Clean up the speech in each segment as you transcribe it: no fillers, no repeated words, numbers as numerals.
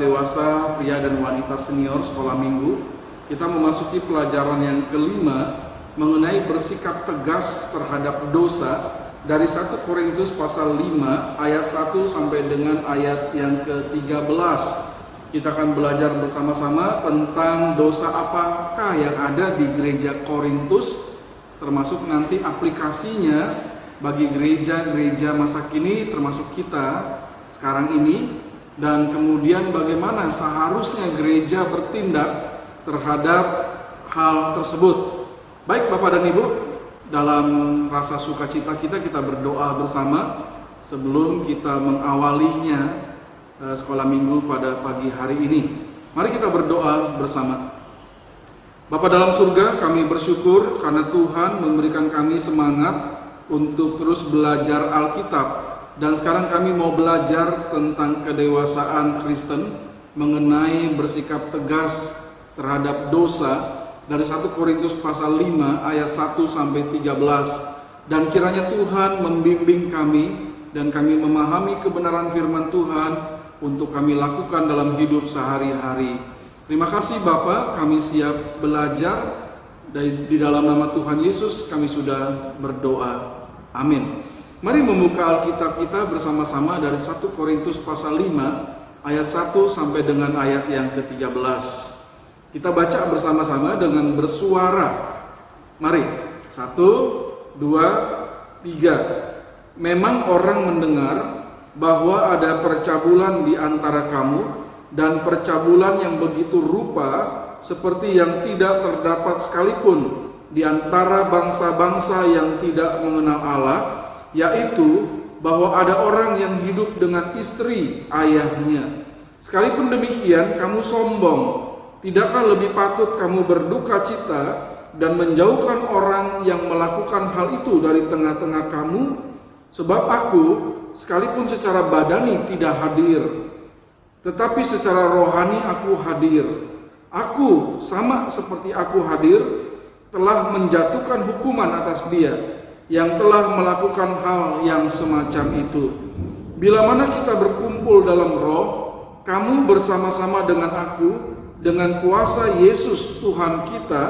dewasa, pria dan wanita senior sekolah minggu. Kita memasuki pelajaran yang kelima mengenai bersikap tegas terhadap dosa dari 1 Korintus pasal 5 ayat 1 sampai dengan ayat yang ke-13. Kita akan belajar bersama-sama tentang dosa apakah yang ada di gereja Korintus, termasuk nanti aplikasinya bagi gereja-gereja masa kini termasuk kita sekarang ini, dan kemudian bagaimana seharusnya gereja bertindak terhadap hal tersebut. Baik Bapak dan Ibu, dalam rasa sukacita kita berdoa bersama sebelum kita mengawalinya sekolah minggu pada pagi hari ini. Mari kita berdoa bersama. Bapa dalam surga, kami bersyukur karena Tuhan memberikan kami semangat untuk terus belajar Alkitab. Dan sekarang kami mau belajar tentang kedewasaan Kristen mengenai bersikap tegas terhadap dosa dari 1 Korintus pasal 5 ayat 1 sampai 13. Dan kiranya Tuhan membimbing kami dan kami memahami kebenaran firman Tuhan untuk kami lakukan dalam hidup sehari-hari. Terima kasih Bapa, kami siap belajar. Di dalam nama Tuhan Yesus kami sudah berdoa. Amin. Mari membuka Alkitab kita bersama-sama dari 1 Korintus pasal 5 ayat 1 sampai dengan ayat yang ke-13. Kita baca bersama-sama dengan bersuara. Mari, 1, 2, 3. Memang orang mendengar bahwa ada percabulan di antara kamu, dan percabulan yang begitu rupa seperti yang tidak terdapat sekalipun di antara bangsa-bangsa yang tidak mengenal Allah, yaitu bahwa ada orang yang hidup dengan istri ayahnya. Sekalipun demikian kamu sombong. Tidakkah lebih patut kamu berduka cita dan menjauhkan orang yang melakukan hal itu dari tengah-tengah kamu? Sebab aku, sekalipun secara badani tidak hadir, tetapi secara rohani aku hadir. Aku, sama seperti aku hadir, telah menjatuhkan hukuman atas dia yang telah melakukan hal yang semacam itu. Bila mana kita berkumpul dalam roh, kamu bersama-sama dengan aku, dengan kuasa Yesus Tuhan kita,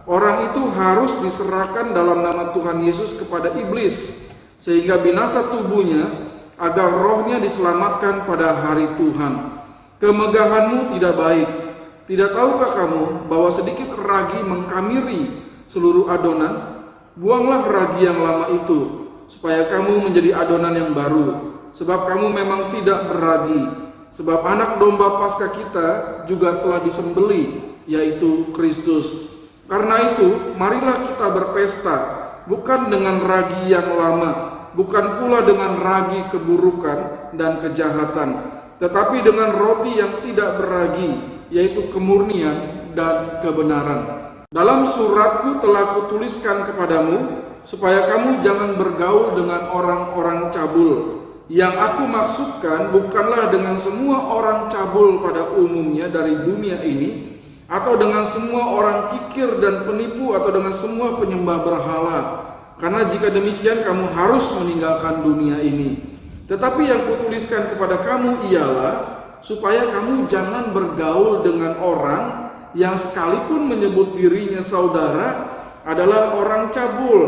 orang itu harus diserahkan dalam nama Tuhan Yesus kepada iblis, sehingga binasa tubuhnya, agar rohnya diselamatkan pada hari Tuhan. Kemegahanmu tidak baik. Tidak tahukah kamu bahwa sedikit ragi mengkamiri seluruh adonan? Buanglah ragi yang lama itu, supaya kamu menjadi adonan yang baru, sebab kamu memang tidak berragi. Sebab anak domba Paskah kita juga telah disembelih, yaitu Kristus. Karena itu, marilah kita berpesta, bukan dengan ragi yang lama, bukan pula dengan ragi keburukan dan kejahatan, tetapi dengan roti yang tidak berragi, yaitu kemurnian dan kebenaran. Dalam suratku telah kutuliskan kepadamu, supaya kamu jangan bergaul dengan orang-orang cabul. Yang aku maksudkan bukanlah dengan semua orang cabul pada umumnya dari dunia ini, atau dengan semua orang kikir dan penipu, atau dengan semua penyembah berhala. Karena jika demikian kamu harus meninggalkan dunia ini. Tetapi yang kutuliskan kepada kamu ialah supaya kamu jangan bergaul dengan orang yang sekalipun menyebut dirinya saudara adalah orang cabul,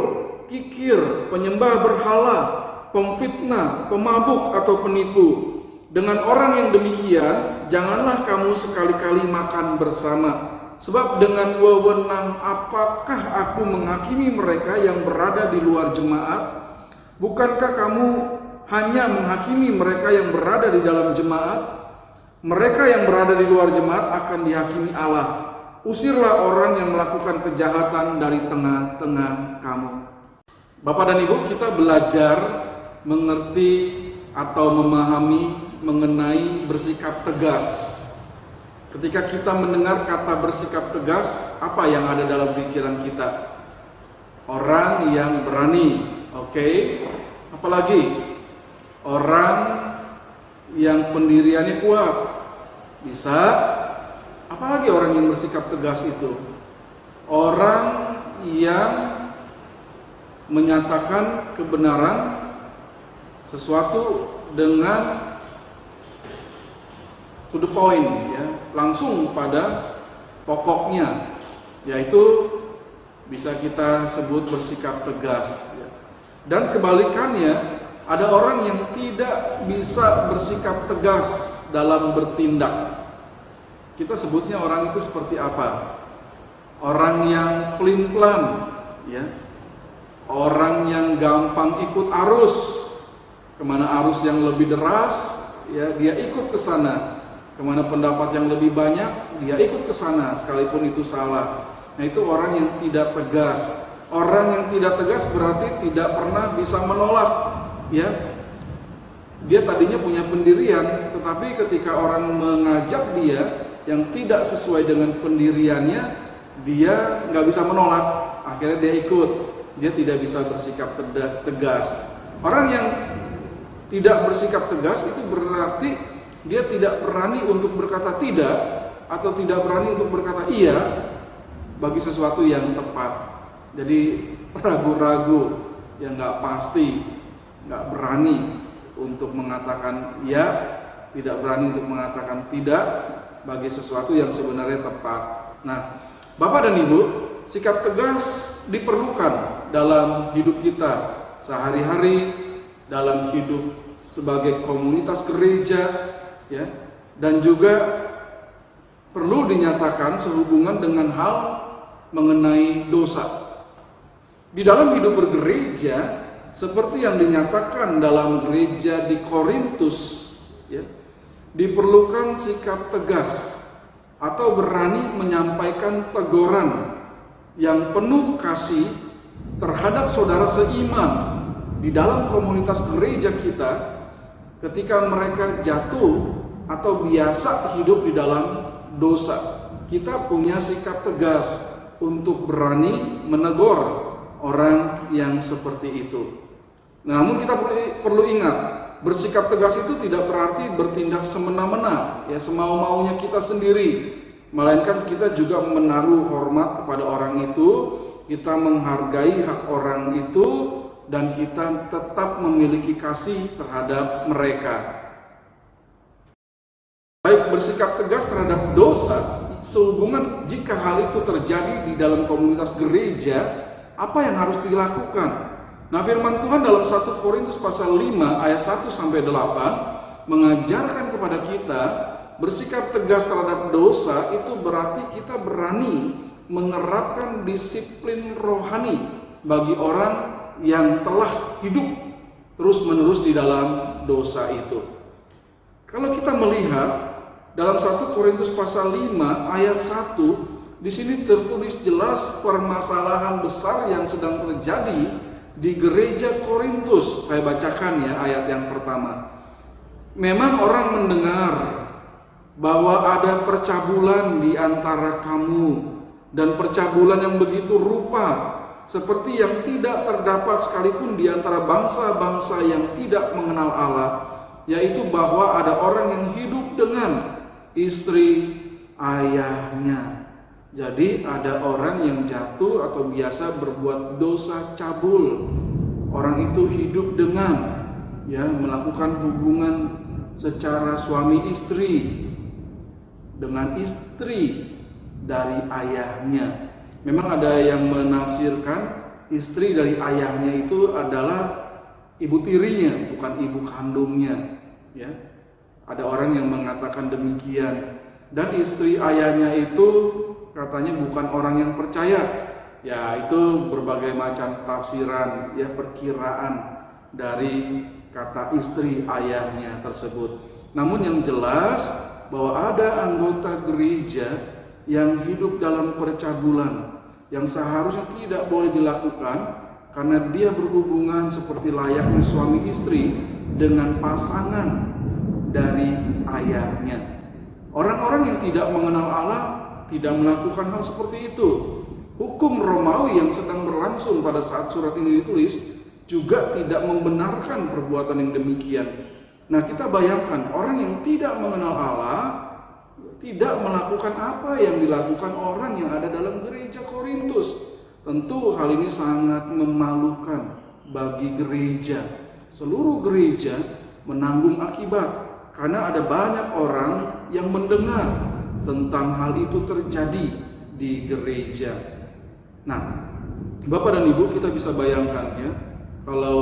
kikir, penyembah berhala, pemfitnah, pemabuk atau penipu. Dengan orang yang demikian janganlah kamu sekali-kali makan bersama. Sebab dengan wewenang apakah aku menghakimi mereka yang berada di luar jemaat? Bukankah kamu hanya menghakimi mereka yang berada di dalam jemaat? Mereka yang berada di luar jemaat akan dihakimi Allah. Usirlah orang yang melakukan kejahatan dari tengah-tengah kamu. Bapak dan Ibu, kita belajar mengerti atau memahami mengenai bersikap tegas. Ketika kita mendengar kata bersikap tegas, apa yang ada dalam pikiran kita? Orang yang berani, oke? Apalagi orang yang pendiriannya kuat, bisa. Apalagi orang yang bersikap tegas itu? Orang yang menyatakan kebenaran sesuatu dengan to the point, ya, langsung pada pokoknya, yaitu bisa kita sebut bersikap tegas. Ya. Dan kebalikannya, ada orang yang tidak bisa bersikap tegas dalam bertindak. Kita sebutnya orang itu seperti apa? Orang yang pelin-pelan, ya. Orang yang gampang ikut arus. Kemana arus yang lebih deras, ya, dia ikut ke sana. Kemana pendapat yang lebih banyak, dia ikut ke sana, sekalipun itu salah. Nah, itu orang yang tidak tegas. Orang yang tidak tegas berarti tidak pernah bisa menolak, ya. Dia tadinya punya pendirian, tetapi ketika orang mengajak dia yang tidak sesuai dengan pendiriannya, dia nggak bisa menolak. Akhirnya dia ikut. Dia tidak bisa bersikap tegas. Orang yang tidak bersikap tegas itu berarti dia tidak berani untuk berkata tidak atau tidak berani untuk berkata iya bagi sesuatu yang tepat. Jadi ragu-ragu, yang nggak pasti, nggak berani untuk mengatakan ya, tidak berani untuk mengatakan tidak bagi sesuatu yang sebenarnya tepat. Nah, Bapak dan Ibu, sikap tegas diperlukan dalam hidup kita sehari-hari, dalam hidup sebagai komunitas gereja, ya, dan juga perlu dinyatakan sehubungan dengan hal mengenai dosa. Di dalam hidup bergereja, seperti yang dinyatakan dalam gereja di Korintus, ya, diperlukan sikap tegas atau berani menyampaikan teguran yang penuh kasih terhadap saudara seiman di dalam komunitas gereja kita ketika mereka jatuh atau biasa hidup di dalam dosa. Kita punya sikap tegas untuk berani menegur orang yang seperti itu. Namun kita perlu ingat, bersikap tegas itu tidak berarti bertindak semena-mena, ya, semau-maunya kita sendiri. Melainkan kita juga menaruh hormat kepada orang itu, kita menghargai hak orang itu, dan kita tetap memiliki kasih terhadap mereka. Baik bersikap tegas terhadap dosa, sehubungan jika hal itu terjadi di dalam komunitas gereja, apa yang harus dilakukan? Nah, firman Tuhan dalam 1 Korintus pasal 5 ayat 1 sampai 8 mengajarkan kepada kita bersikap tegas terhadap dosa itu berarti kita berani menerapkan disiplin rohani bagi orang yang telah hidup terus-menerus di dalam dosa itu. Kalau kita melihat dalam 1 Korintus pasal 5 ayat 1, di sini tertulis jelas permasalahan besar yang sedang terjadi di gereja Korintus. Saya bacakan ya ayat yang pertama. Memang orang mendengar bahwa ada percabulan di antara kamu, dan percabulan yang begitu rupa seperti yang tidak terdapat sekalipun di antara bangsa-bangsa yang tidak mengenal Allah, yaitu bahwa ada orang yang hidup dengan istri ayahnya. Jadi ada orang yang jatuh atau biasa berbuat dosa cabul. Orang itu hidup dengan, ya, melakukan hubungan secara suami istri dengan istri dari ayahnya. Memang ada yang menafsirkan istri dari ayahnya itu adalah ibu tirinya, bukan ibu kandungnya, ya. Ada orang yang mengatakan demikian. Dan istri ayahnya itu katanya bukan orang yang percaya. Ya, itu berbagai macam tafsiran, ya, perkiraan dari kata istri ayahnya tersebut. Namun yang jelas bahwa ada anggota gereja yang hidup dalam percabulan yang seharusnya tidak boleh dilakukan karena dia berhubungan seperti layaknya suami istri dengan pasangan dari ayahnya. Orang-orang yang tidak mengenal Allah tidak melakukan hal seperti itu. Hukum Romawi yang sedang berlangsung pada saat surat ini ditulis juga tidak membenarkan perbuatan yang demikian. Nah, kita bayangkan orang yang tidak mengenal Allah tidak melakukan apa yang dilakukan orang yang ada dalam gereja Korintus. Tentu hal ini sangat memalukan bagi gereja. Seluruh gereja menanggung akibat karena ada banyak orang yang mendengar tentang hal itu terjadi di gereja. Nah, Bapak dan Ibu, kita bisa bayangkan ya, kalau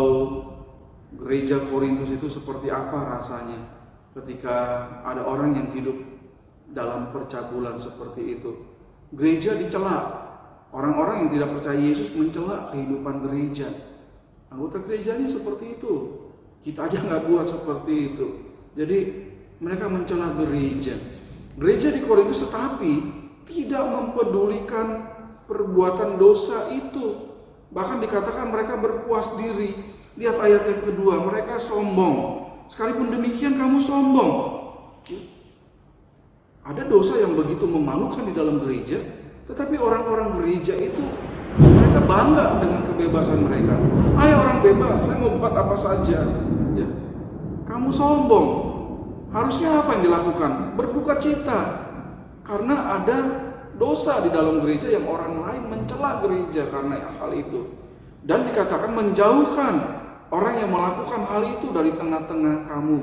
gereja Korintus itu seperti apa rasanya ketika ada orang yang hidup dalam percabulan seperti itu. Gereja dicela, orang-orang yang tidak percaya Yesus mencela kehidupan gereja. Anggota gerejanya seperti itu, kita aja nggak buat seperti itu. Jadi mereka mencela gereja. Gereja di Korintus tetapi tidak mempedulikan perbuatan dosa itu. Bahkan dikatakan mereka berpuas diri. Lihat ayat yang kedua, mereka sombong. Sekalipun demikian kamu sombong. Ada dosa yang begitu memalukan di dalam gereja, tetapi orang-orang gereja itu mereka bangga dengan kebebasan mereka. Ayo orang bebas, saya mau buat apa saja. Ya. Kamu sombong. Harusnya apa yang dilakukan? Berduka cita. Karena ada dosa di dalam gereja yang orang lain mencela gereja karena hal itu. Dan dikatakan menjauhkan orang yang melakukan hal itu dari tengah-tengah kamu.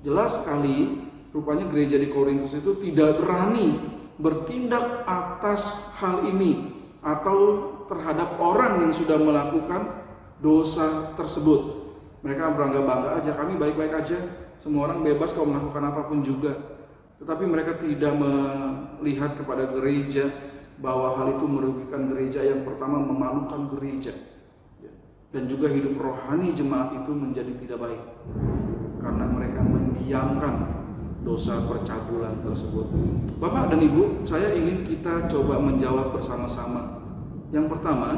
Jelas sekali, rupanya gereja di Korintus itu tidak berani bertindak atas hal ini atau terhadap orang yang sudah melakukan dosa tersebut. Mereka bangga-bangga aja, kami baik-baik aja, semua orang bebas kalau melakukan apapun juga. Tetapi mereka tidak melihat kepada gereja bahwa hal itu merugikan gereja. Yang pertama, memalukan gereja. Dan juga hidup rohani jemaat itu menjadi tidak baik karena mereka mendiamkan dosa percabulan tersebut. Bapak dan Ibu, saya ingin kita coba menjawab bersama-sama. Yang pertama,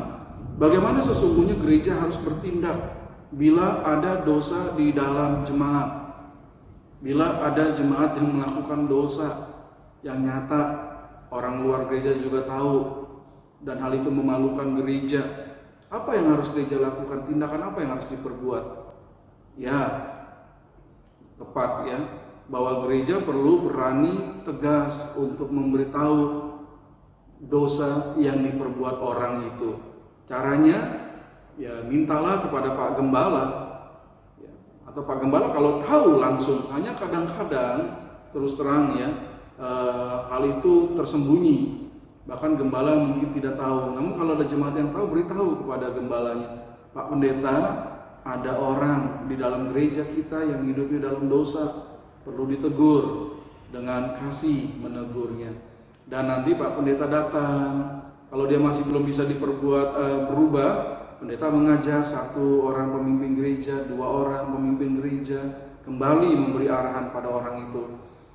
bagaimana sesungguhnya gereja harus bertindak bila ada dosa di dalam jemaat? Bila ada jemaat yang melakukan dosa yang nyata, orang luar gereja juga tahu, dan hal itu memalukan gereja, apa yang harus gereja lakukan? Tindakan apa yang harus diperbuat? Ya, tepat ya, bahwa gereja perlu berani tegas untuk memberitahu dosa yang diperbuat orang itu. Caranya, ya mintalah kepada Pak Gembala. Atau Pak Gembala kalau tahu langsung, hanya kadang-kadang terus terang ya, hal itu tersembunyi. Bahkan gembala mungkin tidak tahu. Namun kalau ada jemaat yang tahu, beritahu kepada gembalanya, Pak Pendeta, ada orang di dalam gereja kita yang hidupnya dalam dosa, perlu ditegur, dengan kasih menegurnya. Dan nanti Pak Pendeta datang, kalau dia masih belum bisa berubah, pendeta mengajak satu orang pemimpin gereja, dua orang pemimpin gereja kembali memberi arahan pada orang itu.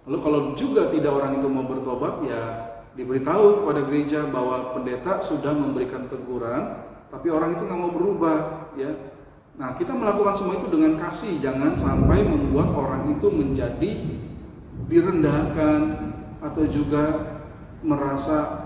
Lalu kalau juga tidak orang itu mau bertobat, ya diberitahu kepada gereja bahwa pendeta sudah memberikan teguran, tapi orang itu nggak mau berubah, ya. Nah, kita melakukan semua itu dengan kasih, jangan sampai membuat orang itu menjadi direndahkan atau juga merasa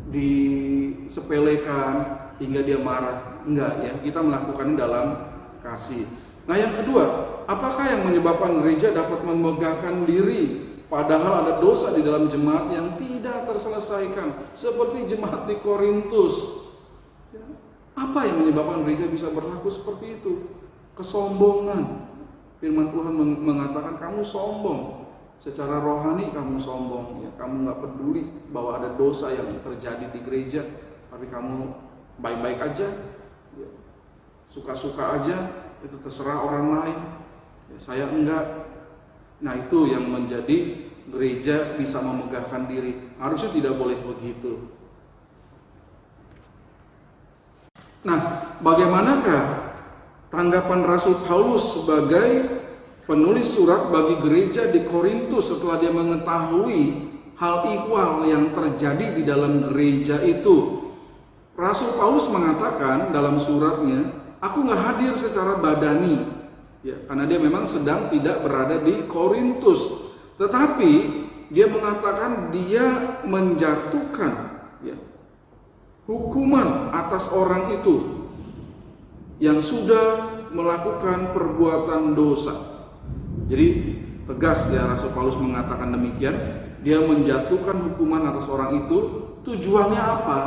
disepelekan hingga dia marah. Enggak ya, kita melakukannya dalam kasih. Nah, yang kedua, apakah yang menyebabkan gereja dapat memegahkan diri padahal ada dosa di dalam jemaat yang tidak terselesaikan, seperti jemaat di Korintus? Apa yang menyebabkan gereja bisa berlaku seperti itu? Kesombongan. Firman Tuhan mengatakan kamu sombong. Secara rohani kamu sombong. Ya, kamu nggak peduli bahwa ada dosa yang terjadi di gereja, tapi kamu baik-baik aja, ya, suka-suka aja, itu terserah orang lain. Ya, saya enggak. Nah, itu yang menjadi gereja bisa memegahkan diri. Harusnya tidak boleh begitu. Nah, bagaimanakah tanggapan Rasul Paulus sebagai penulis surat bagi gereja di Korintus setelah dia mengetahui hal ihwal yang terjadi di dalam gereja itu? Rasul Paulus mengatakan dalam suratnya, aku nggak hadir secara badani. Ya, karena dia memang sedang tidak berada di Korintus, tetapi dia mengatakan dia menjatuhkan ya, hukuman atas orang itu yang sudah melakukan perbuatan dosa. Jadi tegas ya Rasul Paulus mengatakan demikian, dia menjatuhkan hukuman atas orang itu. Tujuannya apa?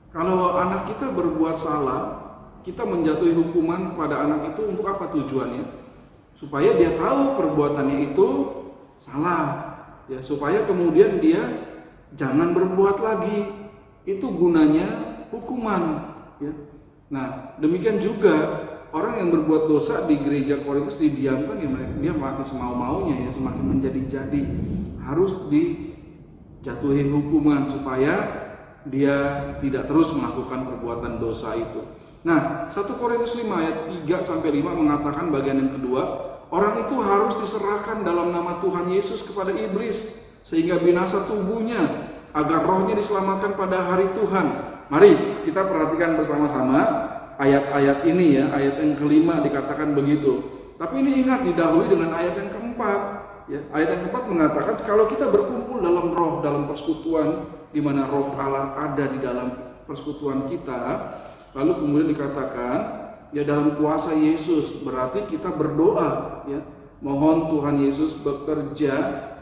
Kalau anak kita berbuat salah, kita menjatuhi hukuman kepada anak itu untuk apa tujuannya? Supaya dia tahu perbuatannya itu salah, ya, supaya kemudian dia jangan berbuat lagi. Itu gunanya hukuman, ya. Nah, demikian juga orang yang berbuat dosa di gereja Korintus didiamkan, ya, dia makin semau-maunya, ya, semakin menjadi-jadi. Harus dijatuhi hukuman supaya dia tidak terus melakukan perbuatan dosa itu. Nah, 1 Korintus 5 ayat 3-5 mengatakan bagian yang kedua, orang itu harus diserahkan dalam nama Tuhan Yesus kepada iblis sehingga binasa tubuhnya, agar rohnya diselamatkan pada hari Tuhan. Mari kita perhatikan bersama-sama ayat-ayat ini, ya. Ayat yang kelima dikatakan begitu. Tapi ini ingat didahului dengan ayat yang keempat, ya. Ayat yang keempat mengatakan kalau kita berkumpul dalam roh, dalam persekutuan di mana roh Allah ada di dalam persekutuan kita, lalu kemudian dikatakan ya dalam kuasa Yesus, berarti kita berdoa, ya. Mohon Tuhan Yesus bekerja,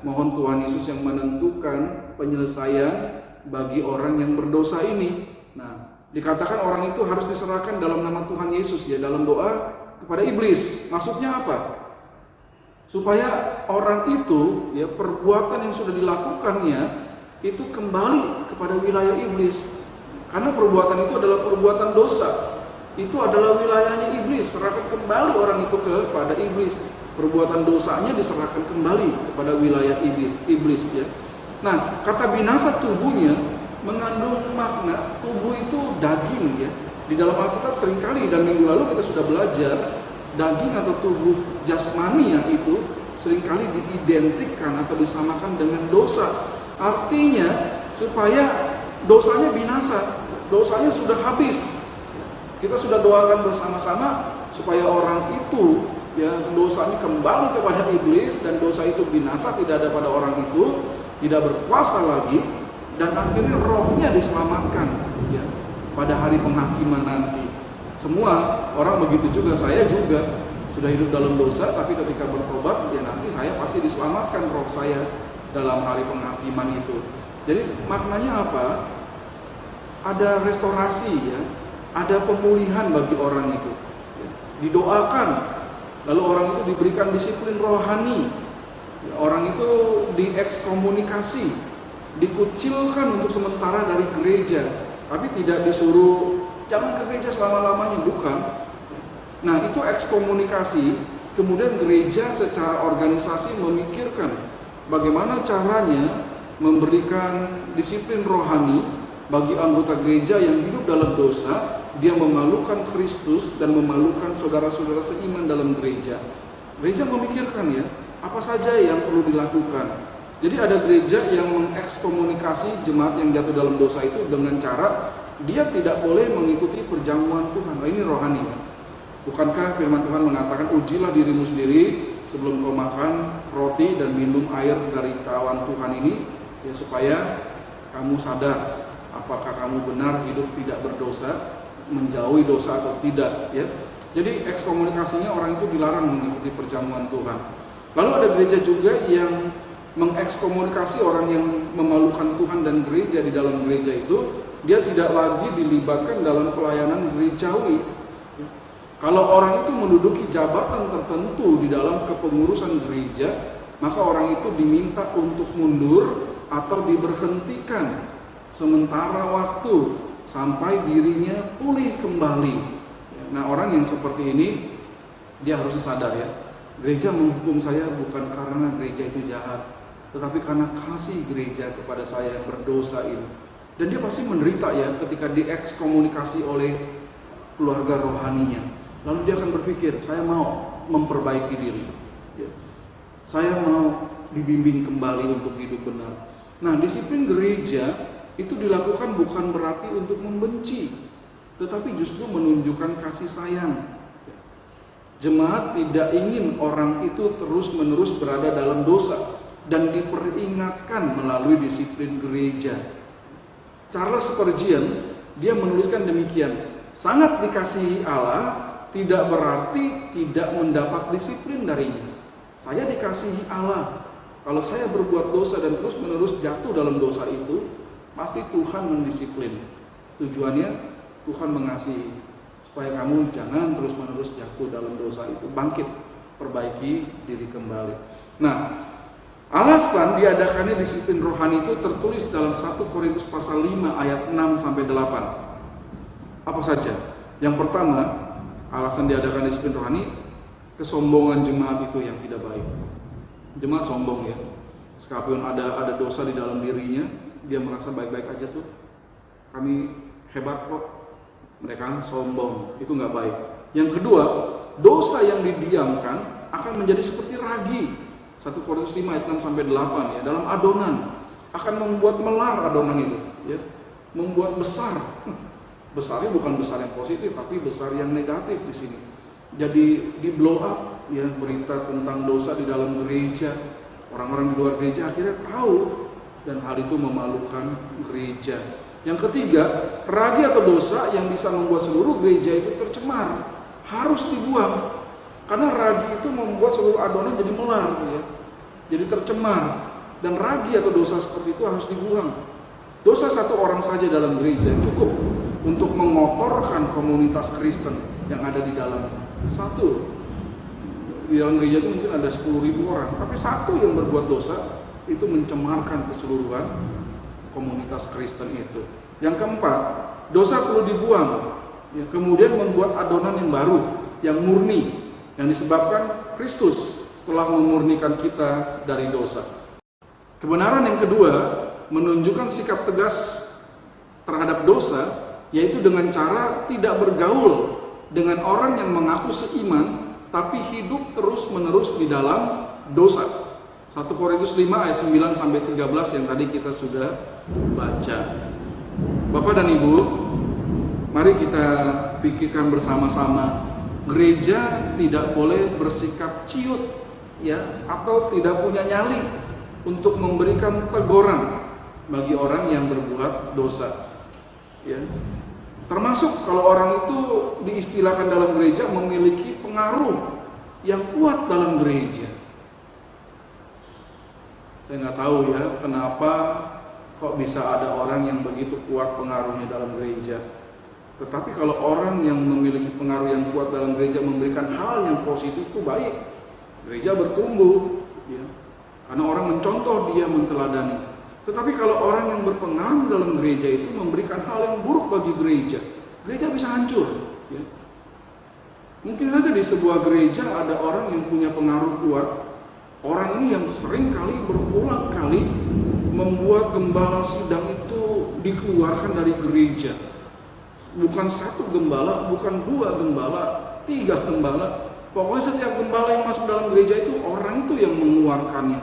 mohon Tuhan Yesus yang menentukan penyelesaian bagi orang yang berdosa ini. Nah, dikatakan orang itu harus diserahkan dalam nama Tuhan Yesus, ya, dalam doa kepada iblis. Maksudnya apa? Supaya orang itu, ya, perbuatan yang sudah dilakukannya itu kembali kepada wilayah iblis. Karena perbuatan itu adalah perbuatan dosa. Itu adalah wilayahnya iblis. Serahkan kembali orang itu kepada iblis. Perbuatan dosanya diserahkan kembali kepada wilayah iblis, ya. Nah, kata binasa tubuhnya mengandung makna tubuh itu daging, ya. Di dalam Alkitab seringkali, dan minggu lalu kita sudah belajar, daging atau tubuh jasmani yang itu seringkali diidentikan atau disamakan dengan dosa. Artinya supaya dosanya binasa, dosanya sudah habis. Kita sudah doakan bersama-sama supaya orang itu, ya, dosanya kembali kepada iblis dan dosa itu binasa, tidak ada pada orang itu, tidak berkuasa lagi, dan akhirnya rohnya diselamatkan, ya, pada hari penghakiman nanti. Semua orang begitu juga, saya juga sudah hidup dalam dosa, tapi ketika bertobat, ya nanti saya pasti diselamatkan roh saya dalam hari penghakiman itu. Jadi maknanya apa? Ada restorasi, ya, ada pemulihan bagi orang itu, ya. Didoakan, lalu orang itu diberikan disiplin rohani, ya, orang itu diekskomunikasi, dikucilkan untuk sementara dari gereja, tapi tidak disuruh jangan ke gereja selama-lamanya, bukan. Nah, itu ekskomunikasi. Kemudian gereja secara organisasi memikirkan bagaimana caranya memberikan disiplin rohani bagi anggota gereja yang hidup dalam dosa, dia memalukan Kristus dan memalukan saudara-saudara seiman dalam gereja. Gereja memikirkan, ya, apa saja yang perlu dilakukan. Jadi ada gereja yang mengekskomunikasi jemaat yang jatuh dalam dosa itu dengan cara dia tidak boleh mengikuti perjamuan Tuhan. Nah, ini rohani, ya. Bukankah firman Tuhan mengatakan ujilah dirimu sendiri sebelum kau makan roti dan minum air dari cawan Tuhan ini, ya, supaya kamu sadar apakah kamu benar hidup tidak berdosa, menjauhi dosa atau tidak, ya. Jadi ekskomunikasinya orang itu dilarang mengikuti perjamuan Tuhan. Lalu ada gereja juga yang mengekskomunikasi orang yang memalukan Tuhan dan gereja. Di dalam gereja itu dia tidak lagi dilibatkan dalam pelayanan gerejawi. Kalau orang itu menduduki jabatan tertentu di dalam kepengurusan gereja, maka orang itu diminta untuk mundur atau diberhentikan sementara waktu sampai dirinya pulih kembali. Nah, orang yang seperti ini dia harus sadar, ya, gereja menghukum saya bukan karena gereja itu jahat, tetapi karena kasih gereja kepada saya yang berdosa ini. Dan dia pasti menderita, ya, ketika diekskomunikasi oleh keluarga rohaninya. Lalu dia akan berpikir, saya mau memperbaiki diri, ya. Saya mau dibimbing kembali untuk hidup benar. Nah, disiplin gereja itu dilakukan bukan berarti untuk membenci, tetapi justru menunjukkan kasih sayang. Jemaat tidak ingin orang itu terus-menerus berada dalam dosa dan diperingatkan melalui disiplin gereja. Charles Spurgeon, dia menuliskan demikian, sangat dikasihi Allah tidak berarti tidak mendapat disiplin darinya. Saya dikasihi Allah. Kalau saya berbuat dosa dan terus-menerus jatuh dalam dosa itu, pasti Tuhan mendisiplin. Tujuannya Tuhan mengasihi, supaya kamu jangan terus-menerus jatuh dalam dosa itu, bangkit, perbaiki diri kembali. Nah, Alasan diadakannya disiplin rohani itu tertulis dalam 1 Korintus pasal 5 ayat 6 sampai 8. Apa saja? Yang pertama, alasan diadakan disiplin rohani, kesombongan jemaat itu yang tidak baik. Jemaat sombong ya. Sekalipun ada dosa di dalam dirinya, dia merasa baik-baik aja tuh. Kami hebat kok. Mereka sombong, itu nggak baik. Yang kedua, dosa yang didiamkan akan menjadi seperti ragi. 1 Korintus 5 ayat 6 sampai 8 ya, dalam adonan akan membuat melar adonan itu ya, membuat besar. Besarnya bukan besar yang positif tapi besar yang negatif di sini. Jadi di blow up ya berita tentang dosa di dalam gereja. Orang-orang di luar gereja akhirnya tahu dan hal itu memalukan gereja. Yang ketiga, ragi atau dosa yang bisa membuat seluruh gereja itu tercemar harus dibuang. Karena ragi itu membuat seluruh adonan jadi melar ya. Jadi tercemar, dan ragi atau dosa seperti itu harus dibuang. Dosa satu orang saja dalam gereja cukup untuk mengotorkan komunitas Kristen yang ada di dalam. Satu di dalam gereja itu mungkin ada 10.000 orang, tapi satu yang berbuat dosa itu mencemarkan keseluruhan komunitas Kristen itu. Yang keempat, dosa perlu dibuang ya, kemudian membuat adonan yang baru, yang murni, yang disebabkan Kristus telah memurnikan kita dari dosa. Kebenaran yang kedua menunjukkan sikap tegas terhadap dosa, yaitu dengan cara tidak bergaul dengan orang yang mengaku seiman tapi hidup terus-menerus di dalam dosa. 1 Korintus 5 ayat 9 sampai 13 yang tadi kita sudah baca. Bapak dan Ibu, mari kita pikirkan bersama-sama. Gereja tidak boleh bersikap ciut ya, atau tidak punya nyali untuk memberikan teguran bagi orang yang berbuat dosa ya. Termasuk kalau orang itu diistilahkan dalam gereja memiliki pengaruh yang kuat dalam gereja. Saya nggak tahu ya kenapa kok bisa ada orang yang begitu kuat pengaruhnya dalam gereja. Tetapi kalau orang yang memiliki pengaruh yang kuat dalam gereja memberikan hal yang positif itu baik. Gereja bertumbuh ya, karena orang mencontoh, dia menteladani. Tetapi kalau orang yang berpengaruh dalam gereja itu memberikan hal yang buruk bagi gereja, gereja bisa hancur ya. Mungkin saja di sebuah gereja ada orang yang punya pengaruh kuat. Orang ini yang sering kali berulang kali membuat gembala sidang itu dikeluarkan dari gereja. Bukan satu gembala, bukan dua gembala, 3 gembala. Pokoknya setiap gembala yang masuk dalam gereja itu orang itu yang mengeluarkannya,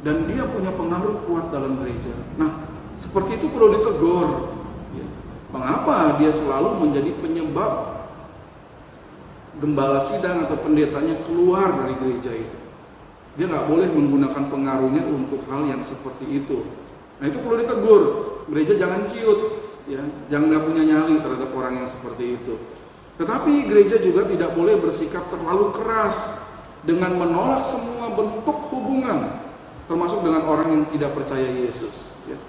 dan dia punya pengaruh kuat dalam gereja. Nah, seperti itu perlu ditegur. Ya. Mengapa dia selalu menjadi penyebab gembala sidang atau pendetanya keluar dari gereja itu? Dia nggak boleh menggunakan pengaruhnya untuk hal yang seperti itu. Nah, itu perlu ditegur. Gereja jangan ciut, ya, jangan punya nyali terhadap orang yang seperti itu. Tetapi gereja juga tidak boleh bersikap terlalu keras dengan menolak semua bentuk hubungan, termasuk dengan orang yang tidak percaya Yesus. Ya.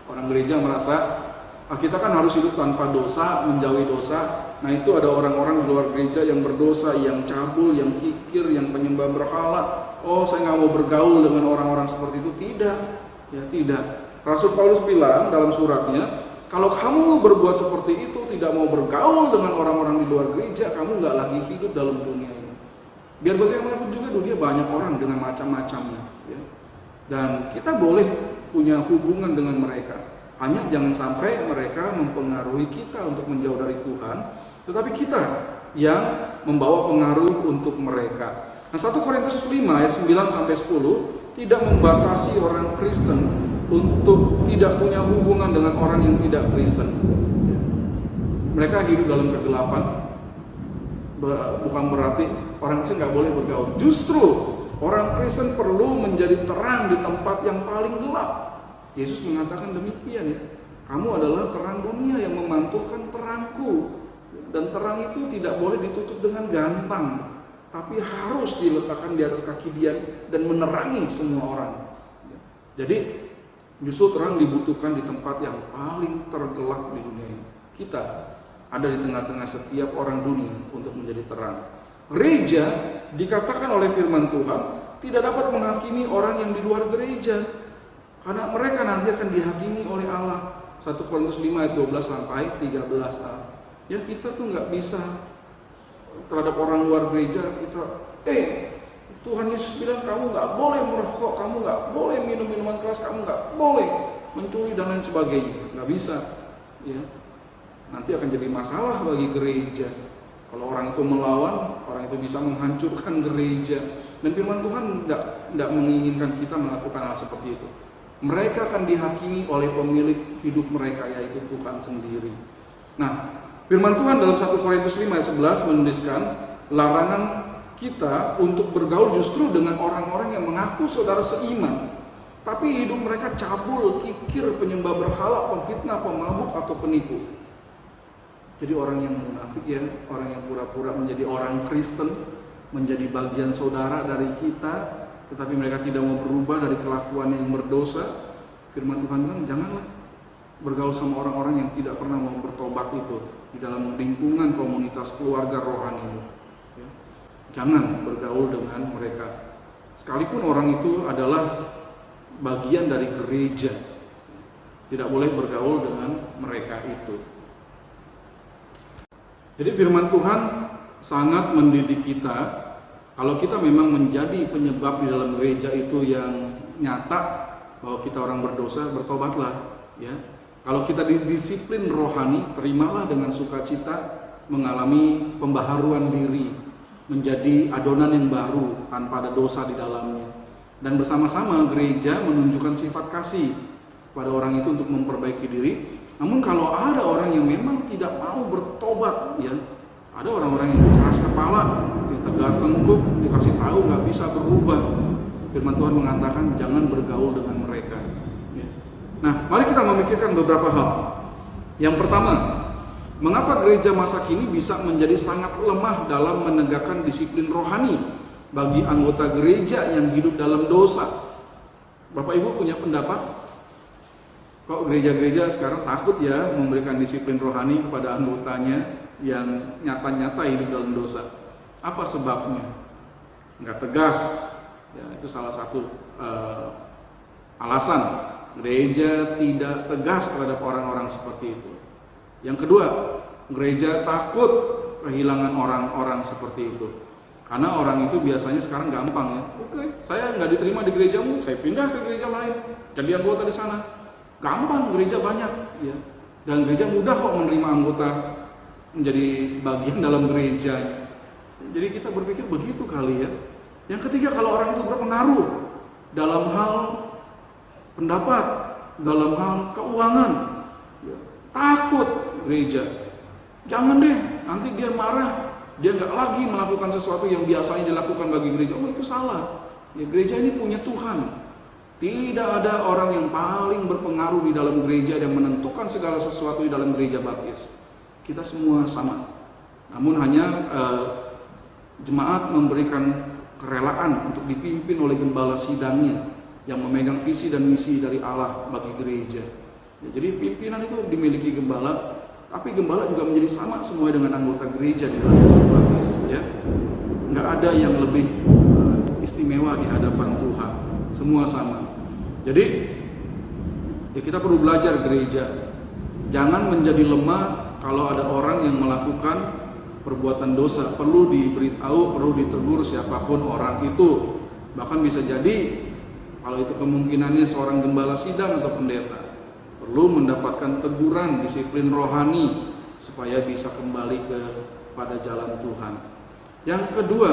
Orang gereja merasa kita kan harus hidup tanpa dosa, menjauhi dosa. Nah, itu ada orang-orang di luar gereja yang berdosa, yang cabul, yang kikir, yang penyembah berhala. Oh, saya nggak mau bergaul dengan orang-orang seperti itu. Tidak, ya tidak. Rasul Paulus bilang dalam suratnya, kalau kamu berbuat seperti itu, tidak mau bergaul dengan orang-orang di luar gereja, kamu nggak lagi hidup dalam dunia ini. Biar bagaimanapun juga dunia banyak orang dengan macam-macamnya. Ya. Dan kita boleh punya hubungan dengan mereka. Hanya jangan sampai mereka mempengaruhi kita untuk menjauh dari Tuhan, tetapi kita yang membawa pengaruh untuk mereka. Nah, 1 Korintus 5 ayat 9 sampai 10 tidak membatasi orang Kristen untuk tidak punya hubungan dengan orang yang tidak Kristen. Mereka hidup dalam kegelapan, bukan berarti orang Kristen nggak boleh bergaul. Justru orang Kristen perlu menjadi terang di tempat yang paling gelap. Yesus mengatakan demikian ya. Kamu adalah terang dunia yang memantulkan terangku. Dan terang itu tidak boleh ditutup dengan gantang, tapi harus diletakkan di atas kaki dia dan menerangi semua orang. Jadi justru terang dibutuhkan di tempat yang paling tergelap di dunia ini. Kita ada di tengah-tengah setiap orang dunia untuk menjadi terang. Gereja dikatakan oleh firman Tuhan tidak dapat menghakimi orang yang di luar gereja, karena mereka nanti akan dihakimi oleh Allah. 1 Korintus 5 ayat 12 sampai 13a. Ya, kita tuh nggak bisa terhadap orang luar gereja kita, Tuhan Yesus bilang kamu nggak boleh merokok, kamu nggak boleh minum minuman keras, kamu nggak boleh mencuri dan lain sebagainya. Nggak bisa, ya. Nanti akan jadi masalah bagi gereja. Kalau orang itu melawan, orang itu bisa menghancurkan gereja. Dan firman Tuhan tidak menginginkan kita melakukan hal seperti itu. Mereka akan dihakimi oleh pemilik hidup mereka, yaitu Tuhan sendiri. Nah, firman Tuhan dalam 1 Korintus 5 ayat 11 menuliskan larangan kita untuk bergaul justru dengan orang-orang yang mengaku saudara seiman, tapi hidup mereka cabul, kikir, penyembah berhala, pemfitnah, pemabuk, atau penipu. Jadi orang yang munafik, ya, orang yang pura-pura menjadi orang Kristen, menjadi bagian saudara dari kita, tetapi mereka tidak mau berubah dari kelakuan yang berdosa. Firman Tuhan bilang, janganlah bergaul sama orang-orang yang tidak pernah mau bertobat itu di dalam lingkungan komunitas keluarga rohani. Ya. Jangan bergaul dengan mereka, sekalipun orang itu adalah bagian dari gereja. Tidak boleh bergaul dengan mereka itu. Jadi firman Tuhan sangat mendidik kita. Kalau kita memang menjadi penyebab di dalam gereja itu yang nyata bahwa kita orang berdosa, bertobatlah, ya. Kalau kita didisiplin rohani, terimalah dengan sukacita, mengalami pembaharuan diri, menjadi adonan yang baru tanpa ada dosa di dalamnya. Dan bersama-sama gereja menunjukkan sifat kasih pada orang itu untuk memperbaiki diri. Namun kalau ada orang yang memang tidak mau bertobat, ya, ada orang-orang yang keras kepala, tegar tengkuk, dikasih tahu nggak bisa berubah. Firman Tuhan mengatakan jangan bergaul dengan mereka. Ya. Nah, mari kita memikirkan beberapa hal. Yang pertama, mengapa gereja masa kini bisa menjadi sangat lemah dalam menegakkan disiplin rohani bagi anggota gereja yang hidup dalam dosa? Bapak Ibu punya pendapat? Kok gereja-gereja sekarang takut ya memberikan disiplin rohani kepada anggotanya yang nyata-nyata hidup dalam dosa? Apa sebabnya? Nggak tegas, ya, itu salah satu alasan gereja tidak tegas terhadap orang-orang seperti itu. Yang kedua, gereja takut kehilangan orang-orang seperti itu, karena orang itu biasanya sekarang gampang, ya, oke, saya nggak diterima di gerejamu, saya pindah ke gereja lain, jadi anggota di sana. Gampang, gereja banyak, ya, dan gereja mudah kok menerima anggota menjadi bagian dalam gereja. Jadi kita berpikir begitu kali, ya. Yang ketiga, kalau orang itu berpengaruh dalam hal pendapat, dalam hal keuangan, ya, takut gereja. Jangan deh, nanti dia marah, dia nggak lagi melakukan sesuatu yang biasanya dilakukan bagi gereja. Oh, itu salah. Ya, gereja ini punya Tuhan. Tidak ada orang yang paling berpengaruh di dalam gereja dan menentukan segala sesuatu di dalam gereja baptis. Kita semua sama. Namun hanya jemaat memberikan kerelaan untuk dipimpin oleh gembala sidangnya yang memegang visi dan misi dari Allah bagi gereja. Ya, jadi pimpinan itu dimiliki gembala, tapi gembala juga menjadi sama semua dengan anggota gereja di dalam gereja baptis. Ya, nggak ada yang lebih istimewa di hadapan Tuhan. Semua sama. Jadi ya kita perlu belajar gereja. Jangan menjadi lemah kalau ada orang yang melakukan perbuatan dosa. Perlu diberitahu, perlu ditegur siapapun orang itu. Bahkan bisa jadi kalau itu kemungkinannya seorang gembala sidang atau pendeta, perlu mendapatkan teguran, disiplin rohani supaya bisa kembali kepada jalan Tuhan. Yang kedua,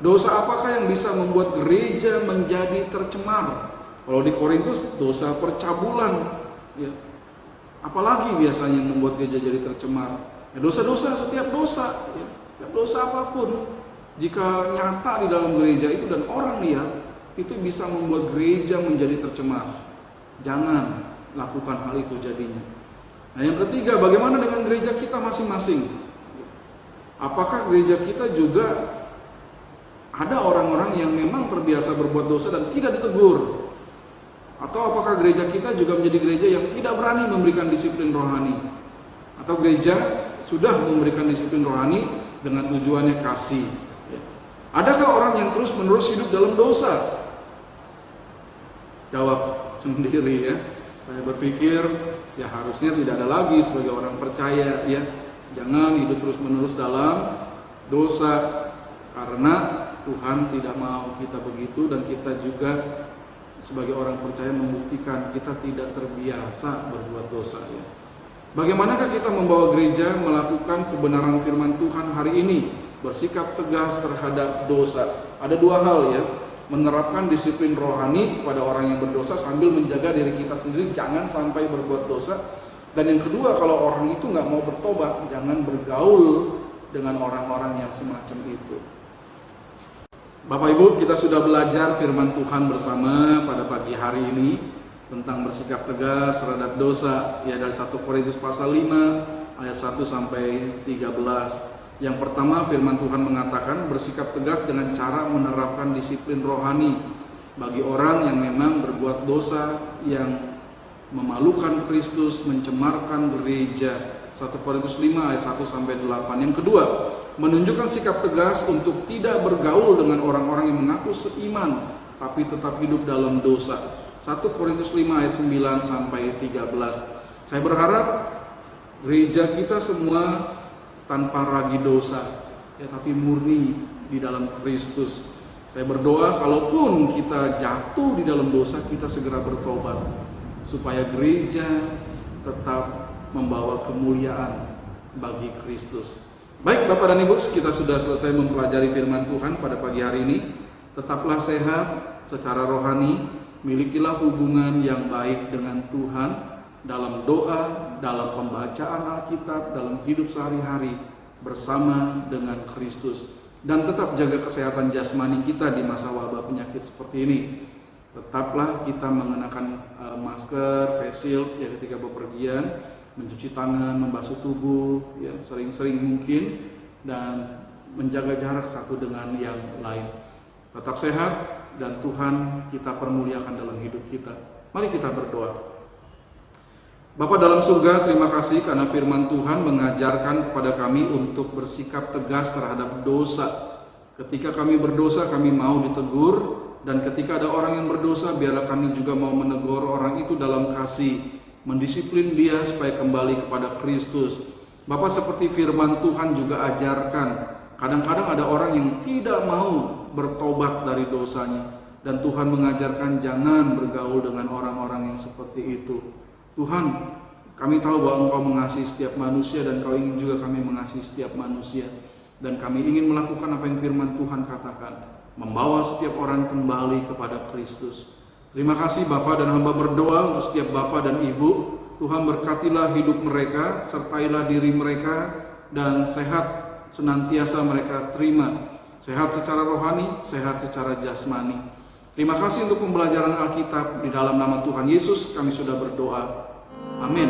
dosa apakah yang bisa membuat gereja menjadi tercemar? Kalau di Korintus, dosa percabulan, ya. Apalagi biasanya yang membuat gereja jadi tercemar? Ya, dosa-dosa, setiap dosa, ya. Setiap dosa apapun, jika nyata di dalam gereja itu dan orang lihat, itu bisa membuat gereja menjadi tercemar. Jangan lakukan hal itu jadinya. Nah, yang ketiga, bagaimana dengan gereja kita masing-masing? Apakah gereja kita juga ada orang-orang yang memang terbiasa berbuat dosa dan tidak ditegur? Atau apakah gereja kita juga menjadi gereja yang tidak berani memberikan disiplin rohani? Atau gereja sudah memberikan disiplin rohani dengan tujuannya kasih, ya. Adakah orang yang terus-menerus hidup dalam dosa? Jawab sendiri ya. Saya berpikir ya harusnya tidak ada lagi sebagai orang percaya ya. Jangan hidup terus-menerus dalam dosa, karena Tuhan tidak mau kita begitu, dan kita juga sebagai orang percaya membuktikan kita tidak terbiasa berbuat dosa ya. Bagaimanakah kita membawa gereja melakukan kebenaran firman Tuhan hari ini? Bersikap tegas terhadap dosa. Ada dua hal ya. Menerapkan disiplin rohani kepada orang yang berdosa sambil menjaga diri kita sendiri jangan sampai berbuat dosa. Dan yang kedua, kalau orang itu nggak mau bertobat, jangan bergaul dengan orang-orang yang semacam itu. Bapak Ibu, kita sudah belajar firman Tuhan bersama pada pagi hari ini tentang bersikap tegas terhadap dosa, ya, dari 1 Korintus pasal 5 ayat 1 sampai 13. Yang pertama, firman Tuhan mengatakan bersikap tegas dengan cara menerapkan disiplin rohani bagi orang yang memang berbuat dosa yang memalukan Kristus, mencemarkan gereja. 1 Korintus 5 ayat 1 sampai 8. Yang kedua, menunjukkan sikap tegas untuk tidak bergaul dengan orang-orang yang mengaku seiman tapi tetap hidup dalam dosa. 1 Korintus 5 ayat 9 sampai 13. Saya berharap gereja kita semua tanpa ragi dosa ya, tapi murni di dalam Kristus. Saya berdoa kalaupun kita jatuh di dalam dosa, kita segera bertobat supaya gereja tetap membawa kemuliaan bagi Kristus. Baik Bapak dan Ibu, kita sudah selesai mempelajari firman Tuhan pada pagi hari ini. Tetaplah sehat secara rohani, milikilah hubungan yang baik dengan Tuhan dalam doa, dalam pembacaan Alkitab, dalam hidup sehari-hari bersama dengan Kristus. Dan tetap jaga kesehatan jasmani kita di masa wabah penyakit seperti ini. Tetaplah kita mengenakan masker, face shield ya ketika bepergian, mencuci tangan, membasuh tubuh ya sering-sering mungkin, dan menjaga jarak satu dengan yang lain. Tetap sehat dan Tuhan kita permuliakan dalam hidup kita. Mari kita berdoa. Bapa dalam surga, terima kasih karena firman Tuhan mengajarkan kepada kami untuk bersikap tegas terhadap dosa. Ketika kami berdosa, kami mau ditegur, dan ketika ada orang yang berdosa, biarlah kami juga mau menegur orang itu dalam kasih, mendisiplin dia supaya kembali kepada Kristus. Bapak, seperti firman Tuhan juga ajarkan, kadang-kadang ada orang yang tidak mau bertobat dari dosanya, dan Tuhan mengajarkan jangan bergaul dengan orang-orang yang seperti itu. Tuhan, kami tahu bahwa Engkau mengasihi setiap manusia, dan Kau ingin juga kami mengasihi setiap manusia, dan kami ingin melakukan apa yang firman Tuhan katakan, membawa setiap orang kembali kepada Kristus. Terima kasih Bapa, dan hamba berdoa untuk setiap Bapa dan Ibu. Tuhan berkatilah hidup mereka, sertailah diri mereka, dan sehat senantiasa mereka terima. Sehat secara rohani, sehat secara jasmani. Terima kasih untuk pembelajaran Alkitab. Di dalam nama Tuhan Yesus kami sudah berdoa. Amin.